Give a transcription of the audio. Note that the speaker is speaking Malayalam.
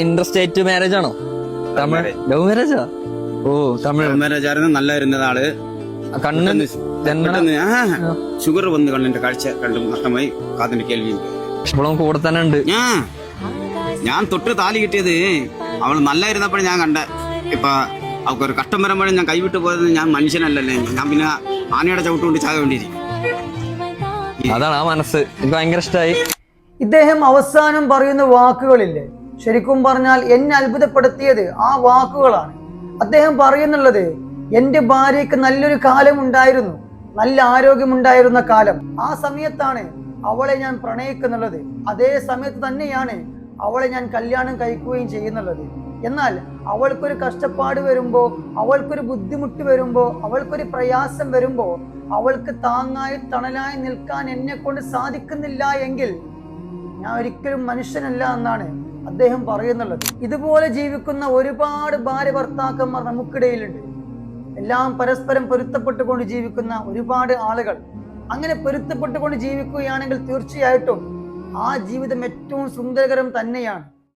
ഇന്റർസ്റ്റേറ്റ് മാരേജ് ആണോ? തമിഴ് ലവ് മാരേജാ? ഓ തമിഴ് മാരേജ് ആയിരുന്നു. നല്ലായിരുന്നത് ആള്. കണ്ണ് ഷുഗർ വന്ന് കണ്ണിന്റെ കാഴ്ച കണ്ടും നഷ്ടമായി. കാതിന്റെ കേൾവിയും ഇപ്പോഴും കൂടെ തന്നെ ഉണ്ട്. ഞാൻ തൊട്ട് താലി കിട്ടിയത് അവള് നല്ലായിരുന്നപ്പോഴും ഞാൻ കണ്ട. ഇപ്പൊ അവൾക്കൊരു കഷ്ടം വരുമ്പോഴും ഞാൻ കൈവിട്ട് പോയത് ഞാൻ മനുഷ്യനല്ലല്ലേ. ഞാൻ പിന്നെ ആനയുടെ ചവിട്ടുകൊണ്ട് ചാക വേണ്ടിയിരിക്കും. അതാണ് ആ മനസ്സ് എനിക്ക് ഭയങ്കര ഇഷ്ടമായി. ഇദ്ദേഹം അവസാനം പറയുന്ന വാക്കുകളില്ലേ, ശരിക്കും പറഞ്ഞാൽ എന്നെ അത്ഭുതപ്പെടുത്തിയത് ആ വാക്കുകളാണ്. അദ്ദേഹം പറയുന്നുള്ളത്, എന്റെ ഭാര്യയ്ക്ക് നല്ലൊരു കാലം ഉണ്ടായിരുന്നു, നല്ല ആരോഗ്യമുണ്ടായിരുന്ന കാലം. ആ സമയത്താണ് അവളെ ഞാൻ പ്രണയിക്കുന്നുള്ളത്. അതേ സമയത്ത് തന്നെയാണ് അവളെ ഞാൻ കല്യാണം കഴിക്കുകയും ചെയ്യുന്നുള്ളത്. എന്നാൽ അവൾക്കൊരു കഷ്ടപ്പാട് വരുമ്പോ, അവൾക്കൊരു ബുദ്ധിമുട്ട് വരുമ്പോ, അവൾക്കൊരു പ്രയാസം വരുമ്പോ, അവൾക്ക് താങ്ങായി തണലായി നിൽക്കാൻ എന്നെ കൊണ്ട് സാധിക്കുന്നില്ല എങ്കിൽ ഞാൻ ഒരിക്കലും മനുഷ്യനല്ല എന്നാണ് അദ്ദേഹം പറയുന്നുള്ളത്. ഇതുപോലെ ജീവിക്കുന്ന ഒരുപാട് ഭാര്യ ഭർത്താക്കന്മാർ നമുക്കിടയിലുണ്ട്. എല്ലാം പരസ്പരം പൊരുത്തപ്പെട്ടുകൊണ്ട് ജീവിക്കുന്ന ഒരുപാട് ആളുകൾ. അങ്ങനെ പൊരുത്തപ്പെട്ടുകൊണ്ട് ജീവിക്കുകയാണെങ്കിൽ തീർച്ചയായിട്ടും ആ ജീവിതം ഏറ്റവും സുന്ദരകരം തന്നെയാണ്.